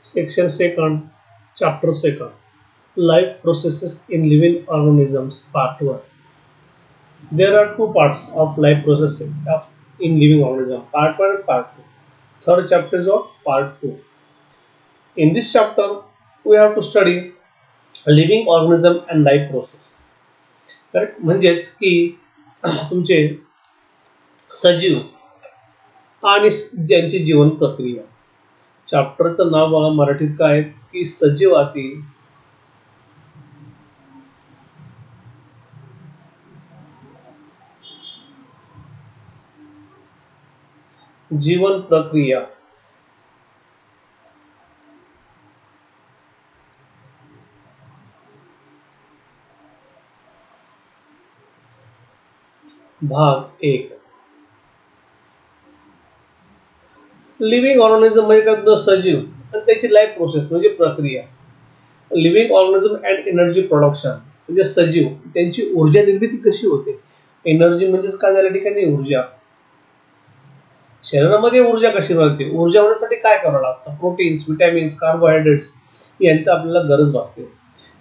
Section second, chapter second, life processes in living organisms, part 1. There are two parts of life processing in living organism, part 1 and part 2. Third chapter is of part 2. In this chapter, we have to study living organism and life process. Correct, म्हणजेच की तुमचे सजीव आणि ज्यांची जीवन प्रक्रिया. चॅप्टरचं नाव बघा मराठीत काय आहे की सजीवाती जीवन प्रक्रिया. भाग 1. लिव्हिंग ऑर्गॅनिझम म्हणजे काय, सजीव आणि त्याची लाईफ प्रोसेस म्हणजे प्रक्रिया. Living organism and energy production म्हणजे सजीव त्यांची ऊर्जा निर्मिती कशी होते. एनर्जी म्हणजेच काय झाल्या ठिकाणी ऊर्जा. शरीरामध्ये ऊर्जा कशी मिळते, ऊर्जा होण्यासाठी काय करावं लागतं, प्रोटीन्स, विटॅमिन्स, कार्बोहायड्रेट्स यांची आपल्याला गरज भासते.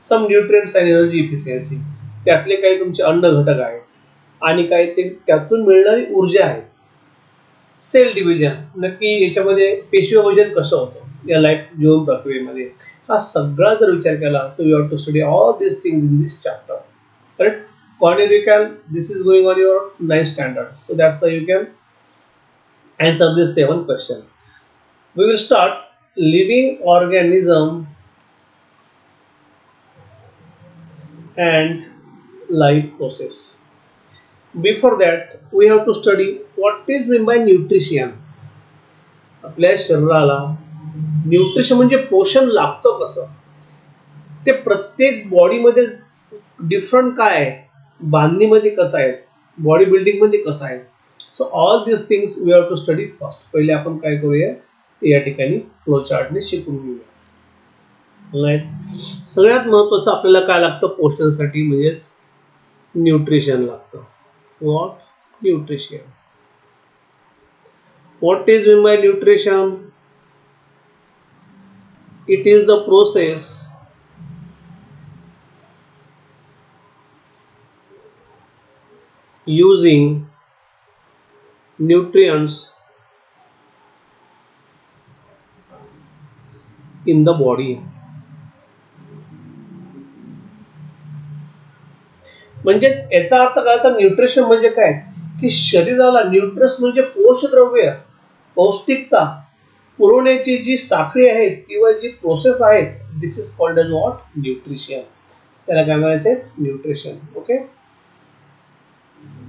सम न्यूट्रिएंट्स अँड एनर्जी इफिशियन्सी, त्यातले काही तुमचे अन्न घटक आहेत आणि काही ते त्यातून मिळणारी ऊर्जा आहे. सेल डिव्हिजन, नक्की याच्यामध्ये पेशीविभाजन कसं होतं या लाईफ जीवन प्रक्रियेमध्ये, हा सगळा जर विचार केला तर you have to study all this things in this chapter. Correct. Cornerical, this is going on your 9th standard, so that's why you can answer this 7 question. We will start living organism and life process. Before that, we have to study what is meant by nutrition. आपल्या शरीराला nutrition म्हणजे पोषण लागतं कसं, ते प्रत्येक बॉडीमध्ये different काय आहे, बांधणीमध्ये कसं आहे, बॉडी बिल्डिंग मध्ये कसं आहे. So all this things we have to study first. पहिले आपण काय करूया ते या ठिकाणी फ्लो चार्टने शिकून घेऊया. राईट. सगळ्यात महत्वाचं आपल्याला काय लागतं पोषणासाठी, म्हणजेच न्यूट्रिशन लागतं. What? Nutrition. What is mean by nutrition? It is the process using nutrients in the body. म्हणजे याचा अर्थ काय होता, न्यूट्रिशन म्हणजे काय की शरीराला न्यूट्रियस म्हणजे पोषद्रव्य, पौष्टिकता पुरवण्याची जी साखळी आहेत किंवा जी प्रोसेस आहेत, this is called as what? Nutrition. त्याला काय म्हणायचं? न्यूट्रिशन. ओके.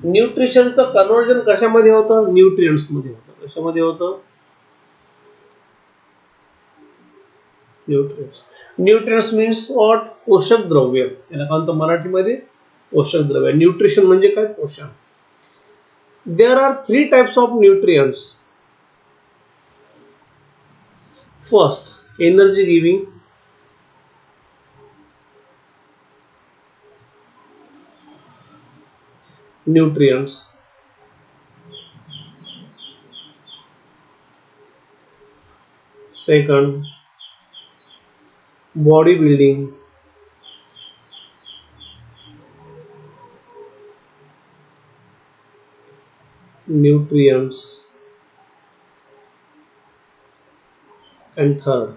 न्यूट्रिशनचं कन्व्हर्जन कशामध्ये होतं? न्यूट्रिएंट्स मध्ये होतं. कशामध्ये होतं? न्यूट्रिएंट्स. Nutrients means what? पोषक द्रव्य. याला काय म्हणतो मराठीमध्ये? पोषक द्रव्य. न्यूट्रिशन म्हणजे काय? पोषण. There are 3 types of nutrients. First, energy giving. nutrients. Second, body building. Nutrients. And third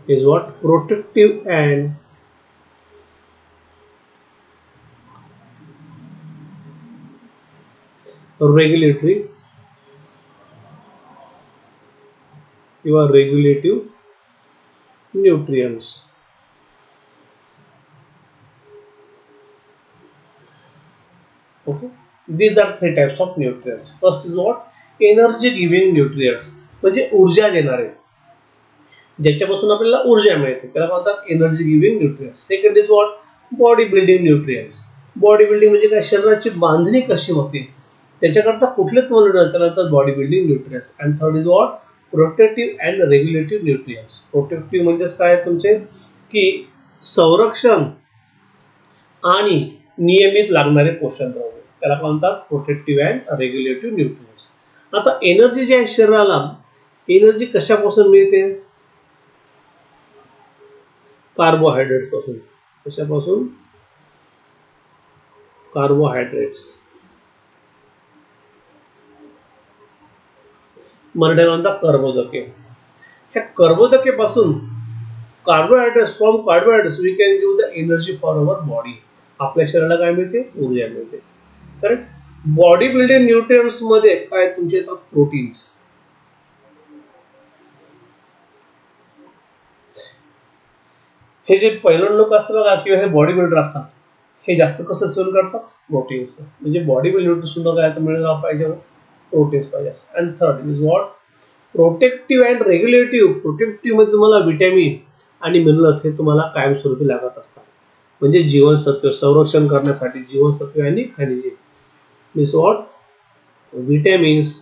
is what? Protective and regulatory. Your regulative nutrients. Okay. These are 3 types of nutrients. First is what? Energy giving nutrients. म्हणजे ऊर्जा देणारे, ज्याच्यापासून आपल्याला ऊर्जा मिळते त्याला म्हणतात energy giving nutrients. Second is what? Body building nutrients. Body building म्हणजे काय? शरीराची बांधणी कशी होते त्याच्याकरता कुठले तुम्हाला त्याला body building nutrients. And third is what? Protective and regulative nutrients. Protective म्हणजेच काय तुमचे की संरक्षण आणि नियमित लागणारे पोषण द्रव्य, त्याला म्हणतात प्रोटेक्टिव्ह अँड रेग्युलेटिव्ह न्यूट्रिएंट्स. आता एनर्जी जी आहे शरीराला, एनर्जी कशापासून मिळते? कार्बोहायड्रेट्स पासून. कशापासून? कार्बोहायड्रेट्स. मराठीत म्हणतात कर्बोदके. ह्या कर्बोदके पासून carbohydrates, from carbohydrates we can give the energy for our body. आपल्या शरीराला काय मिळते? ऊर्जा मिळते. करेक्ट. बॉडी बिल्डिंग न्यूट्रिएंट्स मध्ये काय तुमचे येतात? प्रोटीन्स. हे जे पहिलं लोक असतात बघा किंवा हे बॉडी बिल्डर असतात, हे जास्त कसं सेवन करतात? प्रोटीन्स. म्हणजे बॉडी बिल्डर सुद्धा काय मिळायला पाहिजे? प्रोटीन्स पाहिजे. And third is what? Protective and regulative. Protective मध्ये तुम्हाला विटॅमिन आणि मिनरल्स हे तुम्हाला कायमस्वरूपी लागत असतात. म्हणजे जीवनसत्व संरक्षण करण्यासाठी जीवनसत्व आणि खनिजे. Means what? Vitamins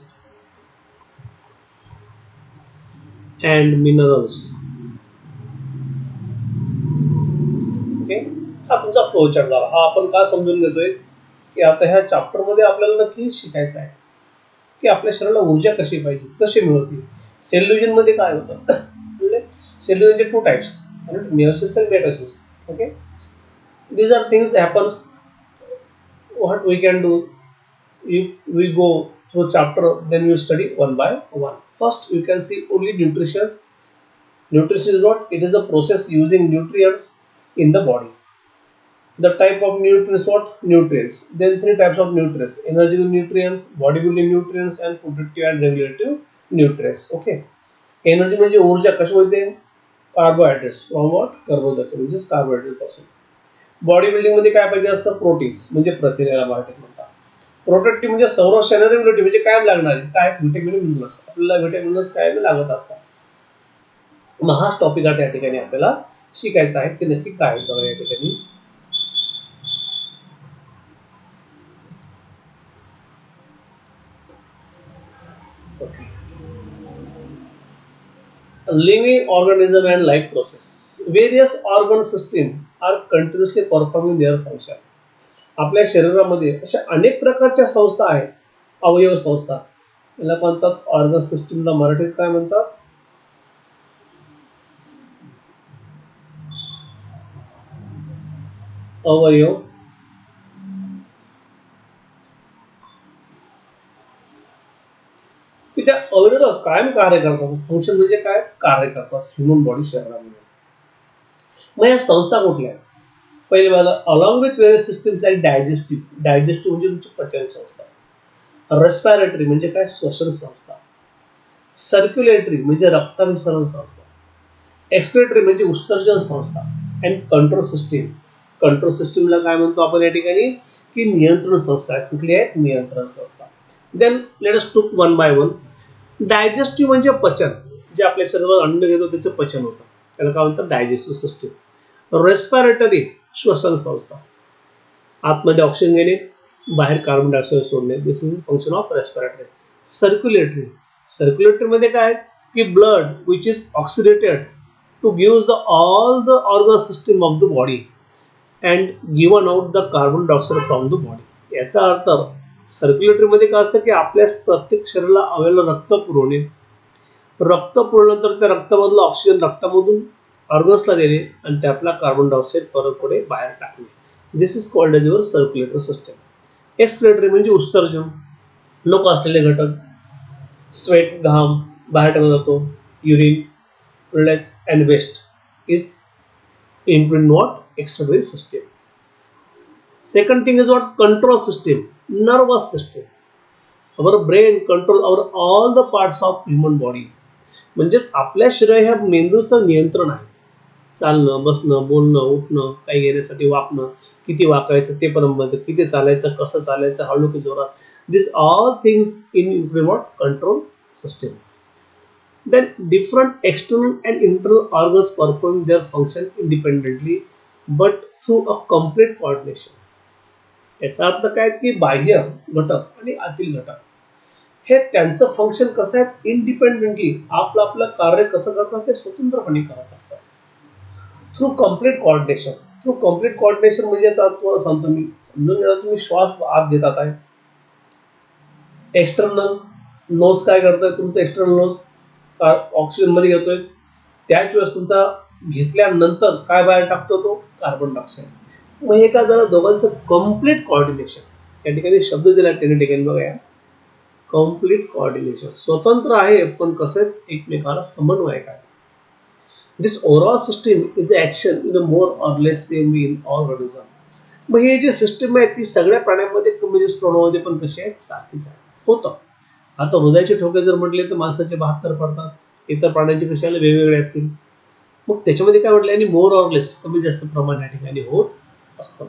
and minerals. Okay. हा तुमचा फ्लो चार्ट झाला. हा आपण का समजून घेतोय की आता ह्या चॅप्टर मध्ये आपल्याला नक्की शिकायचं आहे की आपल्या शरीराला ऊर्जा कशी पाहिजे, कशी मिळते. सेल्युजन मध्ये काय होतं? सेल्युजनचे two types, meiosis and mitosis. Okay, these are things happens. What we can do, we go through chapter, then we study one by one. First we can see only nutrition. Nutrition is what? It is a process using nutrients in the body. The type of nutrients, what? Nutrients. Then three types of nutrients: energy nutrients, body building nutrients, and protective and regulative nutrients. Okay. Energy म्हणजे ऊर्जा कशी मिळते? Carbohydrates. From what? कर्बोदके म्हणजेच carbohydrate पासून. Body building मध्ये काय पाहिजे असतं? प्रोटीन्स म्हणजे प्रथिनेला मराठीत म्हणतात. प्रोटेक्टिव्ह म्हणजे संरक्षण. रेग्युलेटिव्ह म्हणजे कायम लागणारे काय? Vitamin minerals. आपल्याला व्हिटॅमिनस कायम लागत असतात. मग हाच टॉपिक आता या ठिकाणी आपल्याला शिकायचा आहे की नक्की काय बघा या ठिकाणी. Living organism and life process. Various organ system are continuously performing their function. आपल्या शरीरामध्ये अशा अनेक प्रकारच्या संस्था आहेत, अवयव संस्था. याला म्हणतात ऑर्गन सिस्टीमला मराठीत काय म्हणतात? अवयव. की त्या अवयव कायम कार्य करतात. फंक्शन म्हणजे काय? कार्य करतात ह्युमन बॉडी शरीरामध्ये. मग या संस्था कुठल्या? पहिले बघा, along with various systems like digestive. Digestive म्हणजे तुमची पचन संस्था. रेस्पिरेटरी म्हणजे काय? श्वसन संस्था. सर्क्युलेटरी म्हणजे रक्ताभिसरण संस्था. एक्सक्रेटरी म्हणजे उत्सर्जन संस्था. And control system. कंट्रोल सिस्टीमला काय म्हणतो आपण या ठिकाणी? की नियंत्रण संस्था आहेत. कुठली आहेत? नियंत्रण संस्था. Then let us to one by one. Digestive म्हणजे पचन. जे आपल्या शरीरावर अन्न घेतो त्याचं पचन होतं, त्याला काय म्हणतात? Digestive system. रेस्पिरेटरी श्वसन संस्था. आतमध्ये ऑक्सिजन घेणे, बाहेर कार्बन डायऑक्साइड सोडणे. This is function of respiratory. Circulatory. Circulatory मध्ये काय? की blood which is oxidated to give the all the organ system of the body and given out the carbon dioxide from the body. याचा अर्थ circulatory मध्ये काय असतं की आपल्या प्रत्येक शरीराला अवेलेबल रक्त पुरवणे. रक्त पुरवल्यानंतर त्या रक्तामधलं ऑक्सिजन रक्तामधून ऑर्गन्सला देणे आणि त्यातला कार्बन डायऑक्साइड परत पुढे बाहेर टाकणे. This is called as your circulatory system. Excretory म्हणजे उत्सर्जन. नको असलेले घटक, स्वेट, घाम बाहेर टाकला जातो. Urine, blood and waste is include what? Excretory system. Second thing is what? Control system. Nervous system. Our brain control our all the parts of human body. म्हणजेच आपल्या शरीर ह्या मेंदूचं नियंत्रण आहे. चालणं, बसणं, बोलणं, उठणं, काही घेण्यासाठी वाकणं, किती वाकायचं ते पण बघतं, किती चालायचं, कसं चालायचं, हळू की जोरात. This all things in what? Control system. Then different external and internal organs perform their function independently but through a complete coordination. याचा अर्थ काय? की बाह्य घटक आणि आतील घटक हे त्यांचं फंक्शन कसं आहे? इंडिपेंडेंटली आपलं आपलं कार्य कसं करतात ते स्वतंत्रपणे करत असतात. Through complete coordination. Through complete coordination म्हणजे आता तुम्हाला सांगतो मी, समजून घ्या. तुम्ही श्वास आत घेतात आहे. एक्सटर्नल नोज काय करतोय? तुमचं एक्सटर्नल नोज ऑक्सिजन मध्ये घेतोय, त्याच वेळेस तुमचा घेतल्यानंतर काय बाहेर टाकतो तो कार्बन डायऑक्साईड. मग हे काय झालं, दोघांचं कम्प्लीट कोऑर्डिनेशन. या ठिकाणी शब्द दिला त्यांनी ठिकाणी बघा, या कम्प्लीट कोऑर्डिनेशन. स्वतंत्र आहे पण कसं एकमेकाला समन्वयक आहे. This overall system is action in a more or less same way in all organism. मग ही जी सिस्टीम आहे ती सगळ्या प्राण्यांमध्ये कमी जास्त प्रमाणामध्ये पण कशी आहेत, सारखीच आहे, होतं. आता हृदयाचे ठोके जर म्हटले तर माणसाचे 72 पडतात, इतर प्राण्यांचे कशाला वेगवेगळे असतील. मग त्याच्यामध्ये काय म्हटलं, आणि मोर ऑर लेस कमी जास्त प्रमाण या ठिकाणी होत असतं.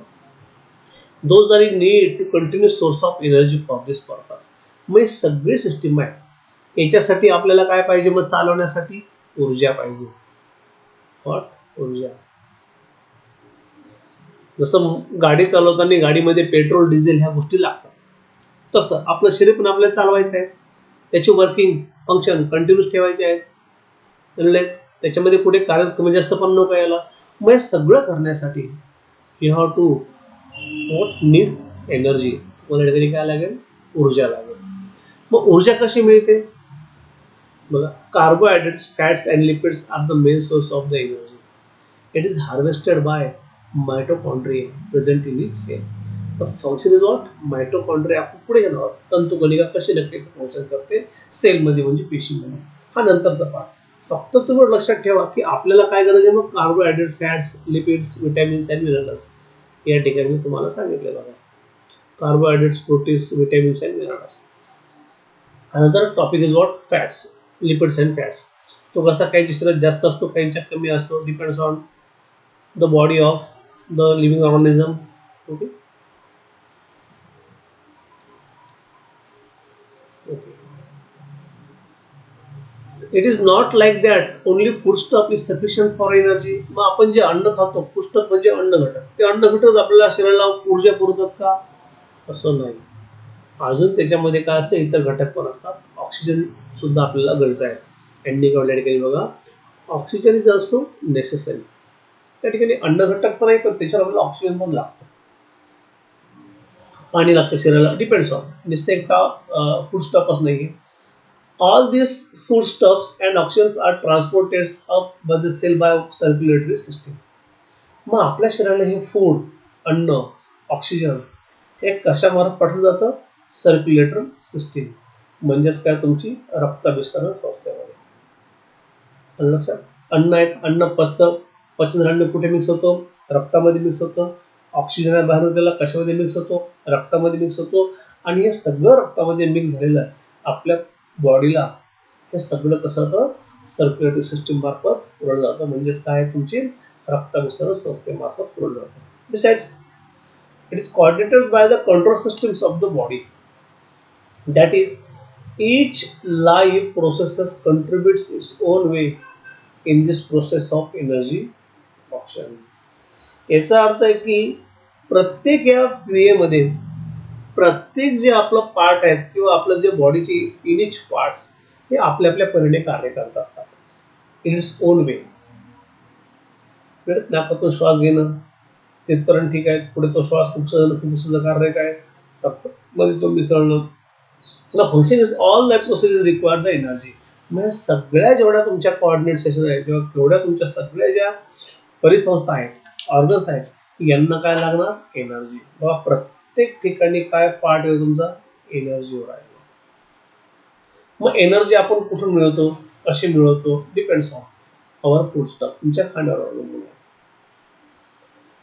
Those are in need to continue source of energy for this purpose. मग सगळी सिस्टीम आहे, याच्यासाठी आपल्याला काय पाहिजे, मग चालवण्यासाठी ऊर्जा पाहिजे. ऊर्जा. जसं गाडी चालवताना गाडीमध्ये पेट्रोल डिझेल ह्या गोष्टी लागतात, तसं आपलं शरीर पण आपल्याला चालवायचं आहे, त्याची वर्किंग फंक्शन कंटिन्यूस ठेवायचे आहेत. त्याच्यामध्ये कुठे कार्य कमी जास्त पण नको यायला. मग हे सगळं करण्यासाठी you have to need energy. तुम्हाला ठिकाणी काय लागेल, ऊर्जा लागेल. मग ऊर्जा कशी मिळते बघा, carbohydrates, fats and lipids are the main source of the energy. It is harvested by mitochondria present in its cell. The function is what? Mitochondria. आपण पुढे येणार आहोत, तंतुकणिका कशी नक्कीच फंक्शन करते सेलमध्ये म्हणजे पेशीमध्ये, हा नंतरचा पार्ट. फक्त तुम्ही लक्षात ठेवा की आपल्याला काय गरज आहे, मग carbohydrate, fats, lipids, vitamins and minerals. या ठिकाणी मी तुम्हाला सांगितलेलं आहे, carbohydrates, proteins, vitamins and minerals. Another topic is what, fats, lipids and fats. तो कसा काही शरीरात जास्त असतो, काहींच्या कमी असतो, depends on the body of the living organism. Okay. Okay. It is not like that only food stuff is sufficient for energy. मग आपण जे अन्न खातो, पुस्तक म्हणजे अन्न घटक, ते अन्न घटक आपल्याला शरीराला ऊर्जा पुरवतात का, असं नाही. अजून त्याच्यामध्ये काय असतं, इतर घटक पण असतात. ऑक्सिजन सुद्धा आपल्याला गरज आहे. यांनी काढल्या ठिकाणी बघा, ऑक्सिजन इज ऑल्सो नेसेसरी. त्या ठिकाणी अन्न घटक तर नाही, पण त्याच्यावर आपल्याला ऑक्सिजन पण लागतो, पाणी लागतं शरीराला. डिपेंड्स ऑन, नुसते एकटा फूड स्टफच नाही. All this food stuffs and oxygens are transported up by the cell by circulatory system. मग आपल्या शरीराला हे फूड, अन्न, ऑक्सिजन हे कशामार्फत पाठवलं जातं, सर्क्युलेटरी सिस्टीम, म्हणजेच काय, तुमची रक्ताभिसरण संस्थेमध्ये. लक्षात, अन्न आहेत, अन्न पचतं, पचन झाल्याने कुठे मिक्स होतो, रक्तामध्ये मिक्स होतं. ऑक्सिजन बाहेर त्याला कशामध्ये मिक्स होतो, रक्तामध्ये मिक्स होतो. आणि हे सगळं रक्तामध्ये मिक्स झालेलं आपल्या बॉडीला हे सगळं कसं होतं, सर्क्युलेटरी सिस्टीम मार्फत पुरवलं जातं, म्हणजेच काय, तुमची रक्ताभिसरण संस्थेमार्फत पुरवलं जातं. Besides it is coordinated by the control systems of the body. That is each life processes contributes its own way in this process of energy option. याचा अर्थ आहे की प्रत्येक या क्रियेमध्ये प्रत्येक जे आपलं पार्ट आहेत किंवा आपलं जे बॉडीची इनिच पार्ट्स हे आपल्या आपल्या परीने कार्य करत असतात, इन इट्स ओन वे. नाकातून श्वास घेणं तिथपर्यंत ठीक आहे, पुढे तो श्वास फुफ्फुसाचं कार्य काय, मध्ये तो मिसळणं. Function is all life process is required the energy. म्हणजे सगळ्या जेवढ्या तुमच्या कोऑर्डिनेट सेशन आहेत किंवा तेवढ्या तुमच्या सगळ्या ज्या परिसंस्था आहेत, ऑर्गन्स आहेत, यांना काय लागणार, एनर्जी. बाबा प्रत्येक ठिकाणी काय पार्ट आहे तुमचा, एनर्जीवर आहे. मग एनर्जी आपण कुठून मिळवतो, कशी मिळवतो, depends on our food stuff, तुमच्या खाण्यावर अवलंबून आहे.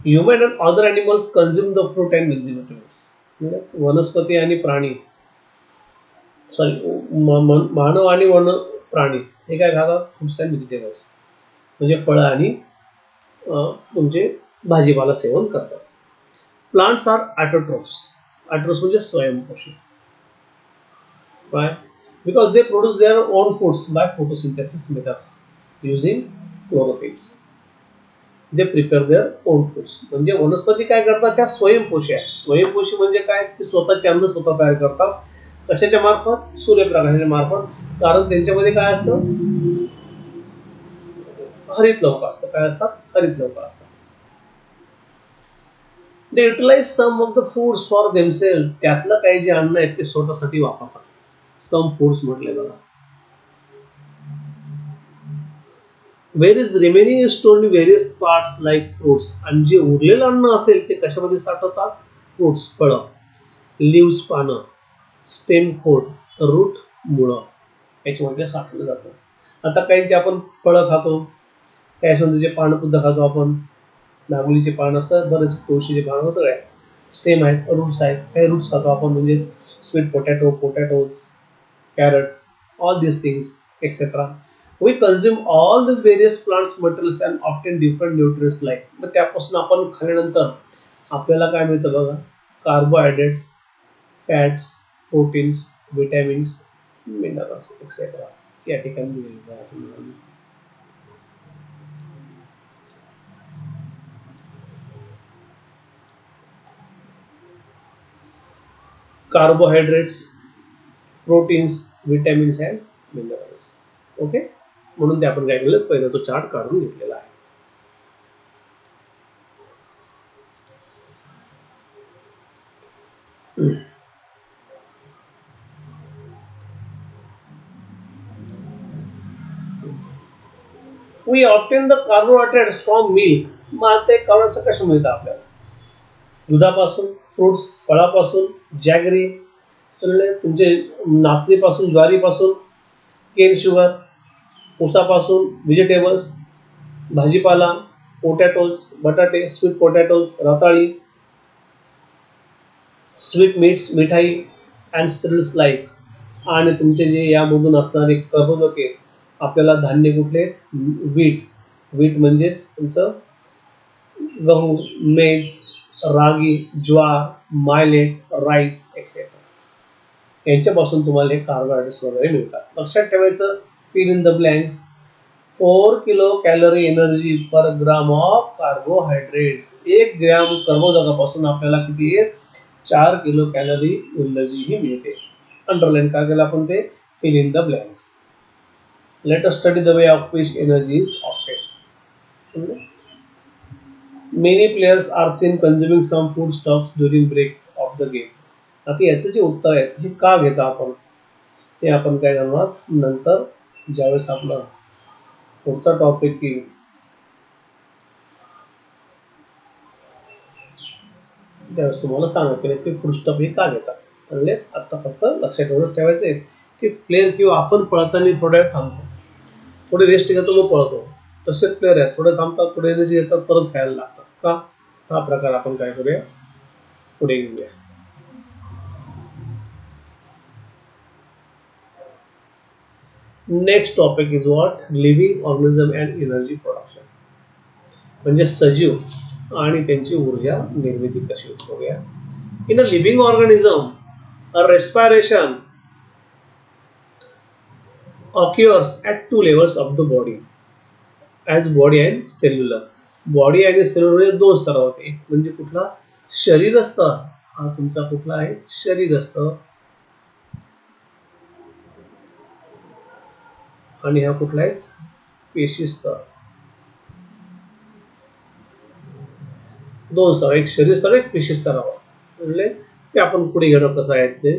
Human and other animals consume the fruit and vegetables. वनस्पती आणि प्राणी, मानव आणि वन प्राणी हे काय खातात, फ्रुट्स अँड व्हेजिटेबल्स, म्हणजे फळं आणि तुमचे भाजीपाला सेवन करतात. Plants R autotrophs. ऑटोट्रोफ्स म्हणजे स्वयंपोषी. Why? Because they produce their own foods by photosynthesis methods using chlorophylls. They prepare their own foods. म्हणजे वनस्पती काय करतात, त्या स्वयंपोषी आहेत. स्वयंपोषी म्हणजे काय, ते स्वतःचे अन्न स्वतः तयार करतात. कशाच्या मार्फत, सूर्यप्रकाशाच्या मार्फत. कारण त्यांच्यामध्ये काय असतं, हरित लवक असतं. काय असतात, हरित लवक असतात. They utilize some of the foods for themselves. त्यातलं काही जे अन्न आहेत ते स्वतःसाठी वापरतात. सम फूड्स म्हटले बघा. Where is remaining is stored in various parts like fruits. आणि जे उरलेलं अन्न असेल ते कशामध्ये साठवतात? फ्रुट्स, फळं, लिव्स, पानं, स्टेम, खोड, रूट, मुळं, याच्यामध्ये साठवलं जातं. आता काही जे आपण फळं खातो, त्याच्यामध्ये पानं सुद्धा खातो आपण. नागोलीचे पान असतात, बरेच तुळशीचे पानं, सगळे स्टेम आहेत, रूट्स आहेत. काही रूट्स खातो आपण, म्हणजे sweet potato, potatoes, carrot, all these things, etc. We consume all these various plants materials and obtain different nutrients like. मग त्यापासून आपण खाल्ल्यानंतर आपल्याला काय मिळतं बघा? Carbohydrates, fats, proteins, vitamins, minerals, etcetera. या ठिकाणी दिलेलं आहे तुम्हाला. Carbohydrates, proteins, vitamins and minerals. Okay, म्हणून ते आपण काय केलं, पहिला तो चार्ट काढून घेतलेला आहे. We obtain the carbohydrates from milk. मग ते कार्बोहायड्रेट्स कसे मिळतात आपल्याला? दुधापासून, फ्रुट्स, फळापासून, जॅगरी, तुमचे नाचणीपासून, ज्वारीपासून, केन शुगर, ऊसापासून, व्हेजिटेबल्स, भाजीपाला, पोटॅटोज, बटाटे, स्वीट पोटॅटोज, रताळी, sweet meats, Mithai and serials likes. आणि तुमचे जे यामधून असणारे कर्बोदके, आपल्याला धान्य कुठले? वीट. वीट म्हणजेच तुमचं गहू, maize, ragi, jowar, millet, rice, etcetera. यांच्यापासून तुम्हाला हे कार्बोहायड्रेट्स वगैरे मिळतात. लक्षात ठेवायचं, fill in the blanks. 4 kilo calorie energy per gram of carbohydrates. 1 gram कर्बोदकापासून आपल्याला किती आहे? 4 किलो कॅलरी एनर्जी ही मिळते. अंडरलाईन का केलं आपण ते? Fill in the blanks. Let us study the way of which energy is obtained. Many players are seen consuming some food stuffs during break of the game. आता याचं जे उत्तर आहे हे का घेता आपण, ते आपण काय करणार नंतर, ज्यावेळेस आपला पुढचा टॉपिक की त्यावेळेस तुम्हाला सांगा की फूड स्टफ हे का घेतात. म्हणजे आता फक्त लक्षात एवढंच ठेवायचं आहे की प्लेयर किंवा आपण पळताना थोड्या वेळ थांबतो, थोडी रेस्ट घेतो, मग पळतो. तसेच प्लेयर आहेत, थोडे थांबतात, थोडे एनर्जी येतात, परत खेळायला लागतात. का? हा प्रकार आपण काय करूया, पुढे घेऊया. Next topic is what? Living organism and energy production. म्हणजे सजीव आणि त्यांची ऊर्जा निर्मिती कशी होते. In a living organism, respiration occurs at two levels of the body, as body and cellular. Body आणि सेल्युलर दोन स्तर होते. एक म्हणजे कुठला? शरीर स्तर. हा तुमचा कुठला आहे? शरीर स्तर. आणि हा कुठला आहे? पेशी स्तर. दोन स्तर, एक शरीर स्तर, एक पेशी स्तरावर. म्हणजे ते आपण पुढे घेणं कसं आहे ते.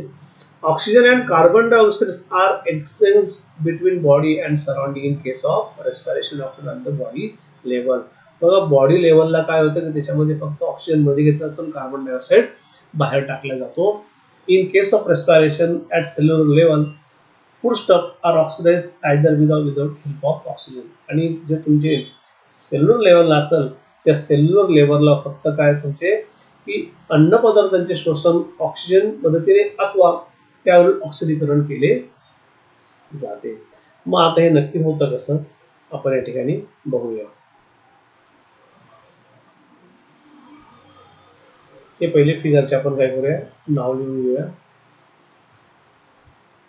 Oxygen and carbon dioxide are exchanged between body and surrounding in case of respiration occurs at the body level. बघा, बॉडी लेवलला काय होतं की त्याच्यामध्ये फक्त ऑक्सिजन मध्ये घेतला जातो, कार्बन डायऑक्साईड बाहेर टाकला जातो. In case of respiration at cellular level, food stuff are oxidise either without help of oxygen. आणि जे तुमचे सेल्युलर लेवलला असेल, त्या सेल्युलर लेवलला फक्त काय तुमचे की अन्न पदार्थांचे शोषण ऑक्सिजन मदतीने अथवा त्यावर ऑक्सिडीकरण केले जाते. मग आता हे नक्की होतं कसं, आपण या ठिकाणी बघूया. हे पहिले फिगरचे आपण काय करूया, नाव लिहून घेऊया.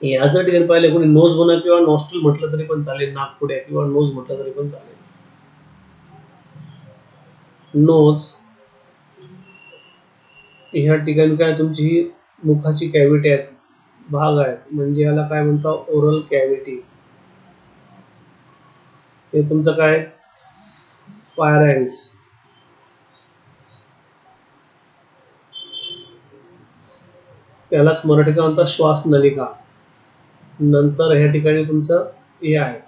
या जर ठिकाणी पाहिलं कोणी नोज म्हणा किंवा नॉस्ट्रल म्हटलं तरी पण चालेल, नाकपुड्या किंवा नोज म्हटलं तरी पण चालेल. नोज ह्या ठिकाणी काय तुमची मुखाची कॅव्हिटी आहेत, भाग आहेत, म्हणजे याला काय म्हणतात? Oral cavity. हे तुमचं काय? फायरॅंक्स. त्यालाच मराठीत म्हणतात श्वास नलिका. नंतर ह्या ठिकाणी तुमचं हे आहे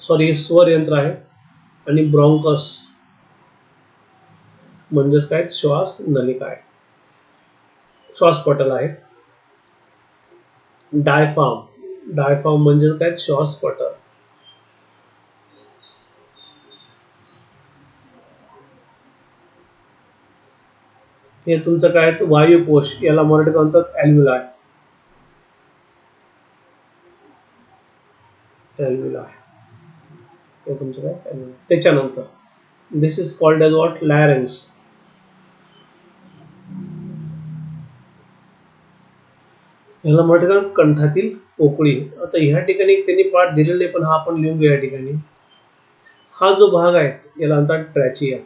सॉरी, हे स्वर यंत्र आहे. आणि ब्रॉन्कस म्हणजेच काय, श्वास नलिका आहे, श्वासपटल आहे. डायफार्म म्हणजे काय, श्वासपटल. हे तुमचं काय, वायुकोश, याला मराठीत म्हणतात अल्व्हिलाय. हे तुमचं काय alveoli. त्याच्यानंतर दिस इज कॉल्ड एज व्हॉट, लॅरेंक्स. याला मराठीत कंठातील पोकळी. आता ह्या ठिकाणी त्यांनी पाठ दिलेले, पण हा आपण लिहून घेऊ या ठिकाणी. हा जो भाग आहे याला म्हणतात ट्रॅचिया.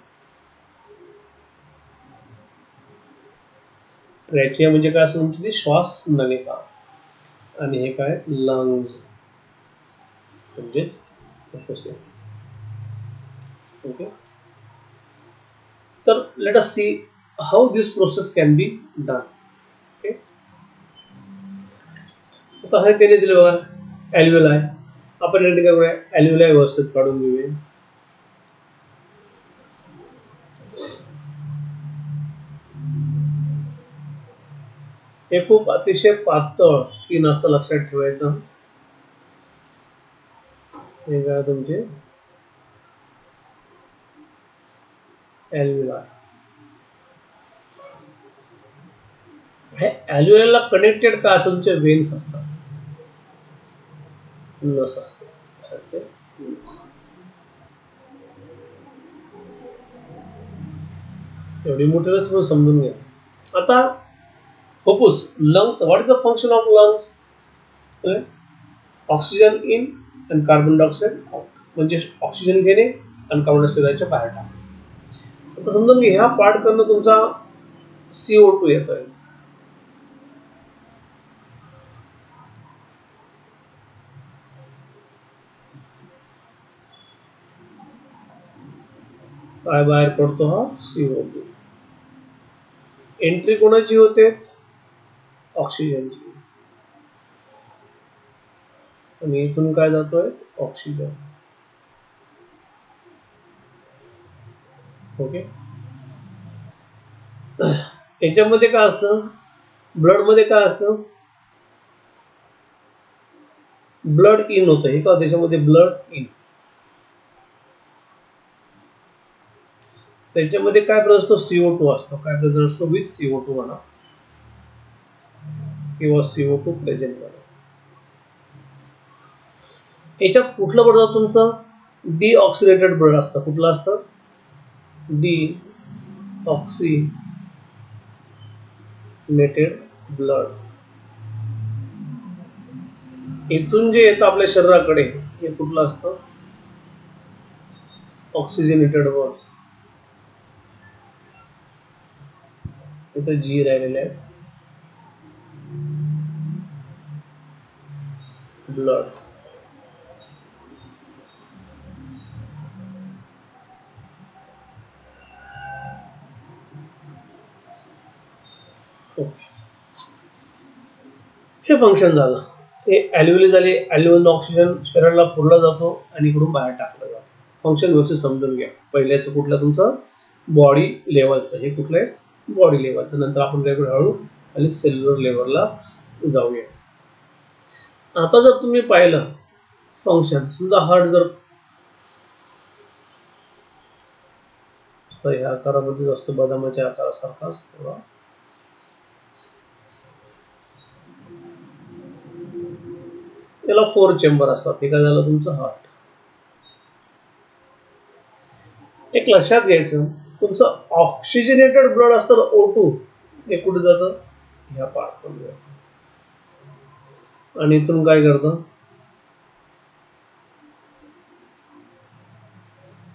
ट्रॅचिया म्हणजे काय असं, तुमची ती श्वास नलिका. आणि हे काय, लंग्स म्हणजेच फुफ्फुसे. ओके, तर let us see how this process can be done. Okay, आता हे त्याने दिलं बघा, अल्व्हिलाय. आपण या ठिकाणी अल्व्हिलाय व्यवस्थित काढून घेऊया. हे खूप अतिशय पातळ तीन असं लक्षात ठेवायचं. हे काय तुमचे अल्व्हिलाय. हे अल्व्हिलायला कनेक्टेड काय असं, तुमचे वेन्स असतात, नस असते. एवढी मोठी रच पण समजून घ्या. आता फुफ्फुस, lungs. What is the function of lungs? Oxygen in आणि कार्बन डायऑक्साईड आउट, म्हणजे ऑक्सिजन घेणे आणि कार्बन डायऑक्साईडच्या बाहेर टाकणे. आता समजा मी ह्या पाठ करणं तुमचा CO2 येतोय. काय बाहेर पडतो, हा CO2. एंट्री कोणाची होते, ऑक्सिजनची. आणि इथून काय जातोय, ऑक्सिजन. ओके, याच्यामध्ये काय असतं, ब्लड मध्ये काय असतं, ब्लड इन होतं. हे का, त्याच्यामध्ये ब्लड इन. त्याच्यामध्ये काय प्रेझेंट असतो, CO2 असतो. काय प्रेझेंट असतो, विथ CO2 म्हणा किंवा CO2 प्रेझेंट म्हणा. याच्यात कुठलं पडतं तुमचं, डिऑक्सिडेटेड ब्लड असतं. कुठलं असतं, डिऑक्सिनेटेड ब्लड. इथून जे येतं आपल्या शरीराकडे, हे कुठलं असतं, ऑक्सिजनेटेड ब्लड. इथं जी राहिलेले आहे, ब्लड. हे फंक्शन झालं. हे अल्व्हिओली झाले. अल्व्हिओल ऑक्सिजन शरीराला पुरला जातो आणि इकडून बाहेर टाकला जातो. फंक्शन व्यवस्थित समजून घ्या. पहिल्याचं कुठलं, तुमचं बॉडी लेवलचं. हे कुठलं आहे, बॉडी लेवलचं. नंतर आपण काय करू, हळू आणि सेल्युलर लेवलला जाऊया. आता जर तुम्ही पाहिलं फंक्शन, समजा हार्ट जर ह्या आकारामध्येच असतो, बदामाच्या आकारासारखा असतो. त्याला 4 चेंबर असतात. हे काय झालं तुमचं हार्ट. एक लक्षात घ्यायचं, तुमचं ऑक्सिजनेटेड ब्लड असतं O2, हे कुठे जातं, ह्या पार्ट मध्ये जातं. आणि इथून काय करतं,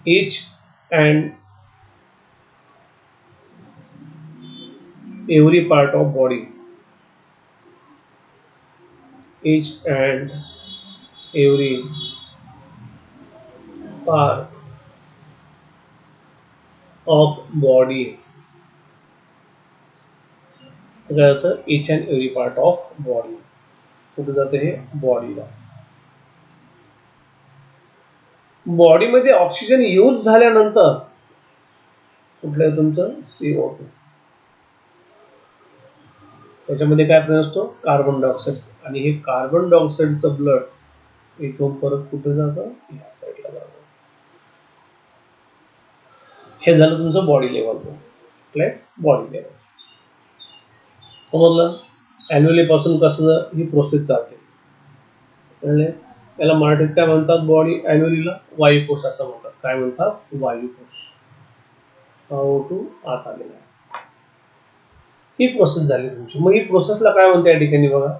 each and every part of body, each and every part of body. काय होतं, each and every part of body. कुठे जातं, हे बॉडीला. बॉडीमध्ये ऑक्सिजन यूज झाल्यानंतर कुठलं तुमचं CO2, त्याच्यामध्ये काय प्रेझेंट असतो कार्बन डायऑक्साईड, आणि हे कार्बन डायऑक्साईडचं ब्लड इथून परत कुठे जातं या साईडला जातं. हे झालं तुमचं बॉडी लेवलचं. बॉडी लेवल समजलं. अॅन्युअली पासून कसं ही प्रोसेस चालते कळले. याला मराठीत काय म्हणतात, बॉडी अॅन्युअलीला वायुकोश असं म्हणतात. काय म्हणतात, वायुकोश. O2 आत आलेला आहे. ही प्रोसेस झाली तुमची. मग ही प्रोसेसला काय म्हणते या ठिकाणी बघा,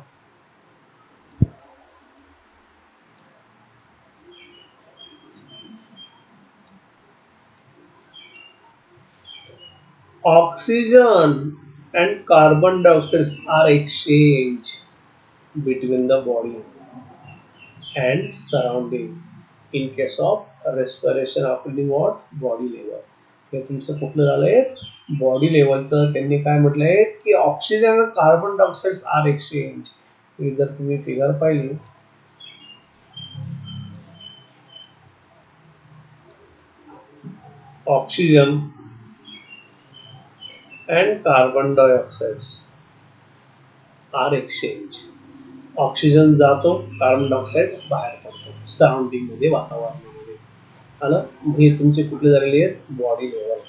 oxygen and carbon dioxide are exchanged between the body and surrounding in case of respiration occurring what body level. हे तुमचं कुठलं झालंय, बॉडी लेवलचं. त्यांनी काय म्हटलंय की ऑक्सिजन आणि कार्बन डायऑक्साईड आर एक्सचेंज. ही जर तुम्ही फिगर पाहिली, oxygen and carbon dioxide are exchange. Oxygen जातो, कार्बन डायऑक्साईड बाहेर पडतो सराउंडिंग मध्ये, वातावरणामध्ये. आलं. हे तुमचे कुठले झालेले आहेत, बॉडी लेवल.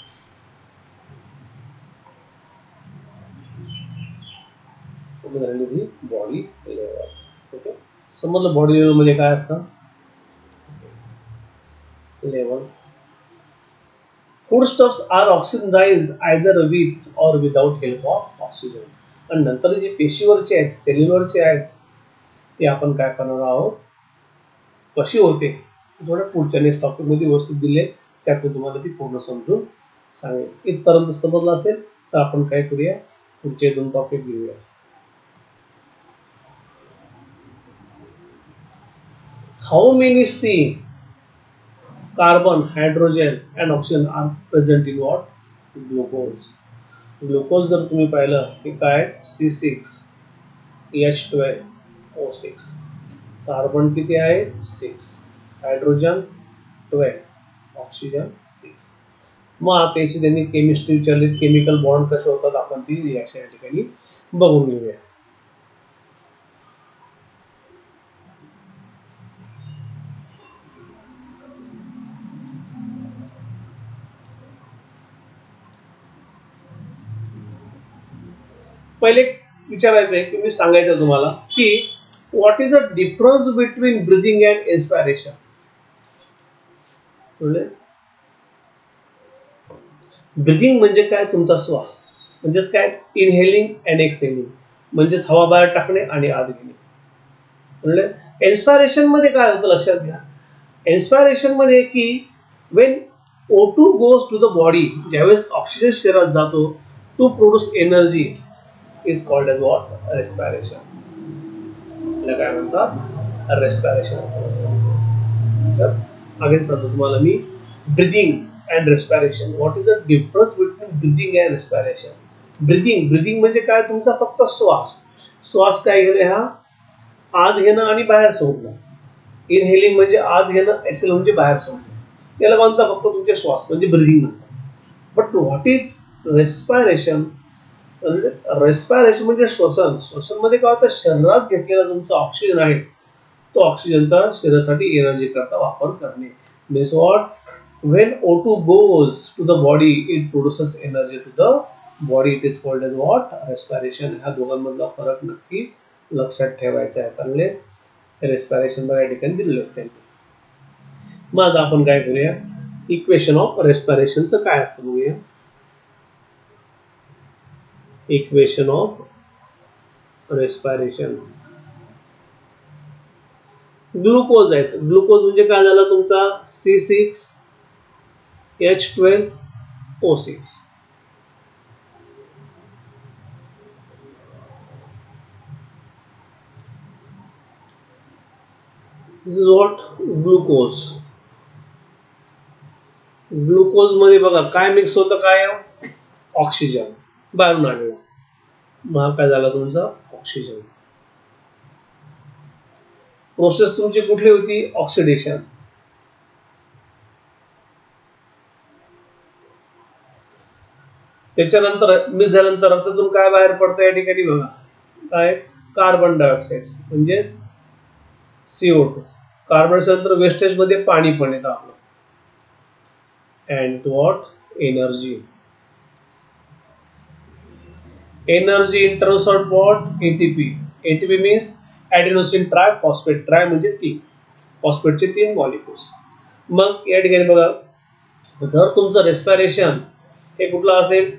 कुठे झालेली बॉडी लेवल. ओके, समजलं. बॉडी लेवल मध्ये काय असतं, level. Foodstuffs are oxidise either with or without help of oxygen. आणि नंतर जे पेशीवरचे आहेत, सेल्युलरचे आहेत, ते आपण काय करणार आहोत, कशी होते थोड्या पुढच्या नेक्स्ट टॉपिक मध्ये व्यवस्थित दिले, त्यातून तुम्हाला ती पूर्ण समजून सांगेल. इथपर्यंत समजलं असेल तर आपण काय करूया, पुढचे 2 टॉपिक घेऊया. How many C carbon, hydrogen and oxygen are present in what, glucose. Glucose जर तुम्ही पाहिलं की काय, C6H12O6. कार्बन किती आहे, 6. Hydrogen 12, oxygen 6. मग त्याची त्यांनी केमिस्ट्री विचारली, केमिकल बॉन्ड कसे होतात, आपण ती रिॲक्शन या ठिकाणी बघून घेऊया. पहिले विचारायचं आहे की मी सांगायचं तुम्हाला की what is a difference between breathing and inspiration. Breathing म्हणजे काय, तुमचा श्वास. म्हणजेच काय, इनहेलिंग अँड एक्सहेलिंग, म्हणजेच हवा बाहेर टाकणे आणि आत घेणे. म्हणजे इन्स्पायरेशन मध्ये काय होतं लक्षात घ्या. इन्स्पायरेशन मध्ये की when O2 goes to the body, ज्यावेळेस ऑक्सिजन शरीरात जातो to produce energy, is called as what, respiration. काय म्हणतात, रेस्पिरेशन असं म्हणतात. अगेन सांगतो तुम्हाला मी, breathing and respiration. What is the difference between breathing and respiration. Breathing म्हणजे काय, तुमचा फक्त श्वास. श्वास काय घेणे, हा आत घेणं आणि बाहेर सोडणं. इनहेलिंग म्हणजे आत घेणं, एक्सेल म्हणजे बाहेर सोडणं. याला म्हणतात फक्त तुमचे श्वास, म्हणजे ब्रीदिंग म्हणतात. But what is respiration. Respiration म्हणजे श्वसन. श्वसन मध्ये काय होतं, शरीरात घेतलेला तुमचा ऑक्सिजन आहे, तो ऑक्सिजनचा शरीरासाठी एनर्जी करता वापर करणे. Means what, when O2 goes to the body, it produces energy to the body. It is called as what, respiration. ह्या दोघांमधला फरक नक्की लक्षात ठेवायचा आहे. चांगले रेस्पिरेशन बघा या ठिकाणी दिलेलं आहे. मग आता आपण काय करूया, इक्वेशन ऑफ रेस्पिरेशनचं काय असतं बघूया. Equation of respiration. ग्लुकोज आहेत. ग्लुकोज म्हणजे काय झाला तुमचा, C6H12O6. This is what, glucose. Glucose मध्ये बघा काय मिक्स होतं, काय ऑक्सिजन बाहेरून आलेला. मग काय झाला तुमचा ऑक्सिजन. प्रोसेस तुमची कुठली होती, ऑक्सिडेशन. त्याच्यानंतर मिक्स झाल्यानंतर रक्तातून काय बाहेर पडतं या ठिकाणी बघा, काय कार्बन डायऑक्साईड म्हणजेच CO2. कार्बनच्या नंतर वेस्टेज मध्ये पाणी पण येतं आपलं. And what energy, energy in terms of what ATP. ATP means adenosine triphosphate. Tri म्हणजे 3, फॉस्फेटचे 3 मॉलिक्युल्स. मग या ठिकाणी बघा, जर तुमचं रेस्पिरेशन हे कुठलं असेल,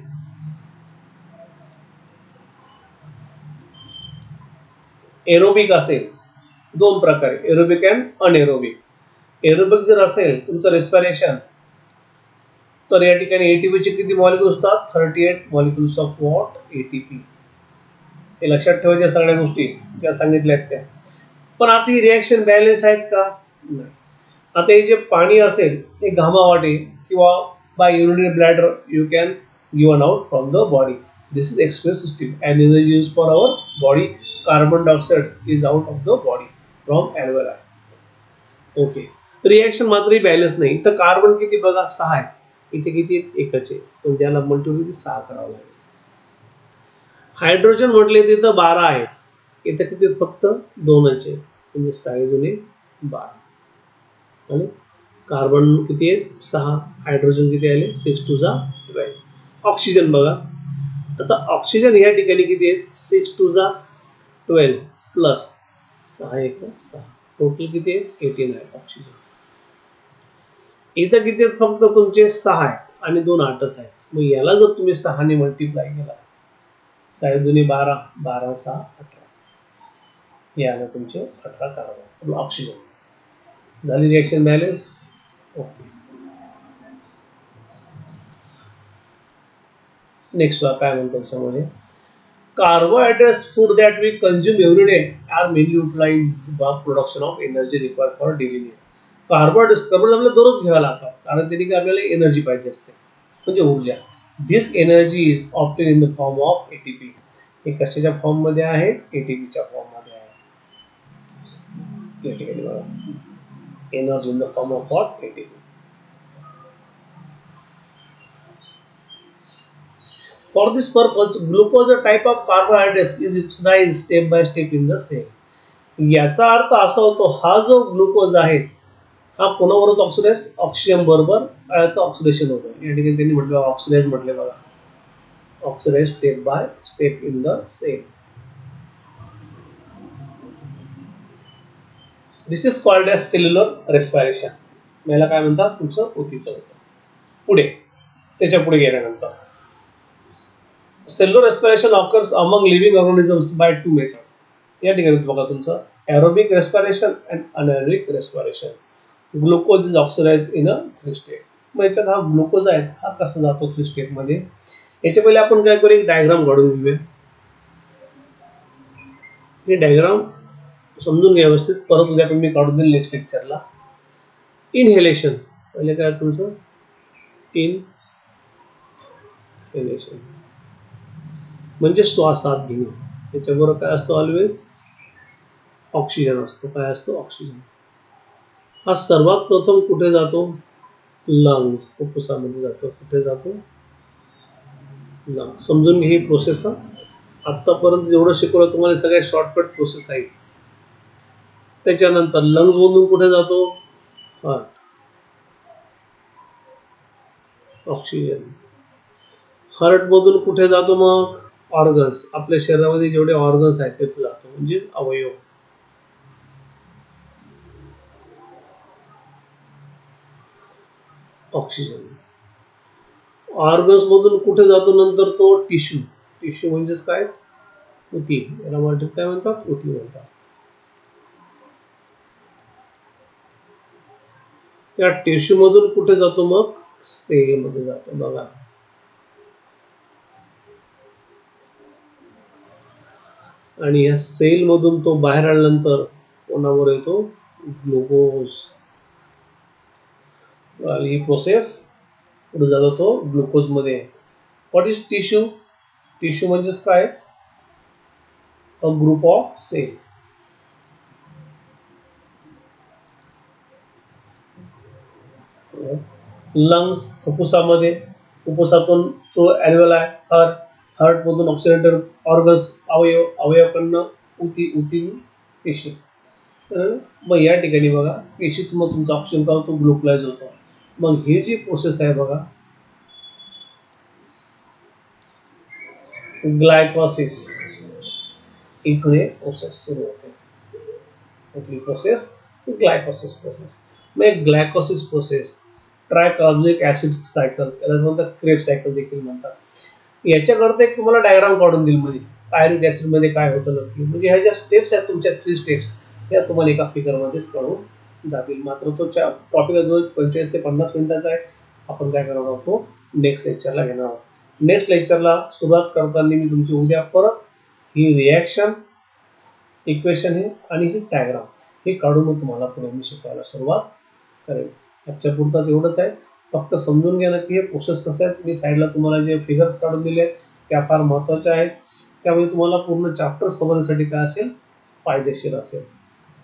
एरोबिक असेल, 2 प्रकारे, एरोबिक अँड अनएरोबिक. एरोबिक जर असेल तुमचं रेस्पिरेशन, तर या ठिकाणी ATPचे किती मॉलिक्युल्स असतात, 38 मॉलिक्युल्स ऑफ व्हॉट ATP. हे लक्षात ठेवायच्या सगळ्या गोष्टी ज्या सांगितल्या आहेत त्या. पण आता ही रिॲक्शन बॅलन्स आहेत का, नाही. आता हे जे पाणी असेल हे घामावाटे किंवा by urinary bladder you can given out from the body. This is express system and energy use for our body. Carbon dioxide is out of the body from alveoli. Okay, reaction मात्र balance नाही. तर carbon किती बघा, 6 आहे. इथे किती, एकच आहे, पण त्याला मल्टिप्लिकेशन 6 करावं लागेल. हायड्रोजन म्हटले तिथं 12 आहे, इथं किती, फक्त 2च आहे, म्हणजे 6 दुने 12. आणि कार्बन किती आहे, 6. हायड्रोजन किती आले, 6 टू जा 12. ऑक्सिजन बघा, आता ऑक्सिजन या ठिकाणी किती आहे, 6 टू जा 12 प्लस 6 1 6, टोटल किती आहे, 18 आहे ऑक्सिजन. इथं किती आहेत, फक्त तुमचे 6 आहेत आणि 2 8च आहेत. मग याला जर तुम्ही 6 ने मल्टिप्लाय केला, 6 दुने 12, 12 6 18, याला तुमचे 18 कार्बन ऑक्सिजन. झाली रिॲक्शन बॅलन्स. ओके, नेक्स्ट काय म्हणतो त्याच्यामध्ये, carbohydrates food that we consume every day are mainly utilized for production of energy required for daily need. Carbohydrates आपल्याला दररोज घ्यावे लागतात, कारण त्यांनी आपल्याला एनर्जी पाहिजे असते, म्हणजे ऊर्जा. This energy is obtained in the form of ATP. हे कशाच्या फॉर्म मध्ये आहे, ATPच्या फॉर्म मध्ये आहे. या ठिकाणी बघा, energy in the form of what ATP. For this purpose, glucose, a type of carbohydrates, is oxidized step by step in the cell. याचा अर्थ असा होतो, हा जो ग्लुकोज आहे हा कोणाबरोबर ऑक्सिडाइज, ऑक्सिजन बरोबर ऑक्सिडेशन होतं. या ठिकाणी त्यांनी म्हटलं ऑक्सिडाइज म्हटले बघा, oxidize step by step in the cell. This is called as cellular respiration. याला काय म्हणतात, तुमचं ऊतीचं होतं. पुढे, त्याच्या पुढे गेल्यानंतर, cellular respiration occurs among living organisms by 2 method. या ठिकाणी बघा तुमचं aerobic respiration and anaerobic respiration. Glucose is oxidise in a 3 state. मग याच्यात हा ग्लुकोज आहे, हा कसा जातो 3 स्टेट मध्ये. याच्या पहिले आपण काय करू, एक डायग्राम काढून घेऊया. हे डायग्राम समजून घ्या व्यवस्थित, परत उद्या मी काढून देईल नेक्स्ट लेक्चरला. इनहेलेशन, पहिले काय तुमचं, इनहेलेशन म्हणजे श्वासात घेणे. त्याच्याबरोबर काय असतो, ऑलवेज ऑक्सिजन असतो. काय असतो, ऑक्सिजन. हा सर्वात प्रथम कुठे जातो, लंग्स, फुफ्फुसामध्ये जातो. कुठे जातो, लंग्स. समजून घे ही प्रोसेस. आतापर्यंत जेवढं शिकवलं तुम्हाला सगळ्या शॉर्टकट प्रोसेस आहे. त्याच्यानंतर लंग्स मधून कुठे जातो, हार्ट, ऑक्सिजन. हार्ट मधून कुठे जातो, मग ऑर्गन्स, आपल्या शरीरामध्ये जेवढे ऑर्गन्स आहेत तिथे जातो, म्हणजे अवयव. ऑक्सिजन. ऑर्गन्स मधून कुठे जातो नंतर, तो टिश्यू. टिश्यू म्हणजेच काय, ऊती. याला मराठीत काय म्हणतात, ऊती म्हणतात. या टिश्यू मधून कुठे जातो, मग सेल मध्ये जातो. बघा, आणि या सेल मधून तो बाहेर आल्यानंतर कोणावर येतो, ग्लुकोज. ही प्रोसेस पुढे जातो तो ग्लुकोज मध्ये. व्हॉट इज टिश्यू, टिश्यू म्हणजेच काय, a group of cell. Lungs, फुफ्फुसामध्ये, फुफ्फुसातून तो ॲल्व्हेओलाय हार्टमधून ऑक्सिडेटेड ऑर्गन्स अवयवाकडनं उती पेशी. तर मग या ठिकाणी बघा पेशीतून मग तुमचा ऑक्सिजन काय होतो, ग्लुकोलाइज होतो. मग ही जी प्रोसेस आहे बघा, ग्लायकोसिस, इथून हे प्रोसेस सुरू होते. कुठली प्रोसेस? ग्लायकोसिस प्रोसेस. मग ग्लायकोसिस प्रोसेस ट्रायकार्बोनिक ऍसिड सायकल, त्याला म्हणतात क्रेब सायकल देखील म्हणतात. याच्याकरता एक तुम्हाला डायग्राम काढून दिली मध्ये पायरुविक ऍसिड मध्ये काय होतं नक्की, म्हणजे ह्या ज्या स्टेप्स आहेत तुमच्या 3 स्टेप्स, या तुम्हाला एका फिगर मध्येच कळून जातील. मात्र तो टॉपिक जो 25 ते 50 मिनिटाचा आहे. आपण काय करणार आहोत, नेक्स्ट लेक्चरला घेणार आहोत. नेक्स्ट लेक्चरला सुरुवात करताना मी तुमची उद्या परत ही रिॲक्शन इक्वेशन हे आणि ही डायग्राम हे काढून मग तुम्हाला पुढे मी शिकवायला सुरुवात करेन. आजच्या पुरताच एवढंच आहे. फक्त समजून घ्या ना की हे प्रोसेस कसं आहे. मी साईडला तुम्हाला जे फिगर्स काढून दिले त्या फार महत्त्वाच्या आहेत. त्यामुळे तुम्हाला पूर्ण चॅप्टर समजण्यासाठी काय असेल, फायदेशीर असेल.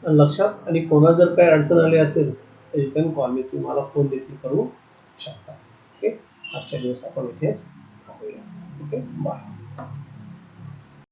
आणि लक्षात, आणि कोणाला जर काही अडचण आली असेल तर यू कॅन कॉल मी, तुम्हाला फोन देखील करू शकता. ओके, आजच्या दिवस आपण इथेच थांबूया. Okay, bye.